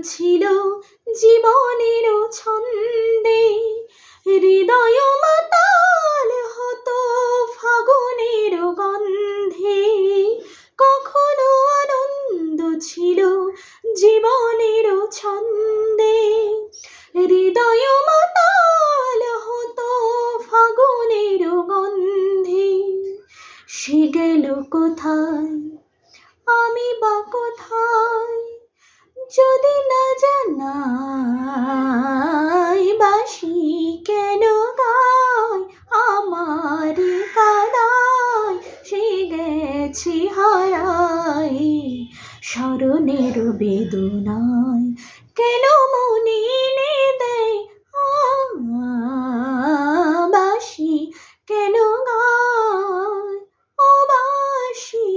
ছিল জীবনের ছন্দে, হৃদয় মাতাল হতো ফাগুনের গন্ধে। কখনো আনন্দ ছিল জীবনের ছন্দে, হৃদয় মাতাল হতো ফাগুনের গন্ধে। সে গেল কোথায়, আমি বা কোথায়, যদি না জানাই। বাঁশি কেন গায় আমার কাদায়, সে গেছে হারায় স্মরণের বেদনায়। কেন মনে এনে দেয় বাঁশি, কেন গায় ও বাঁশি।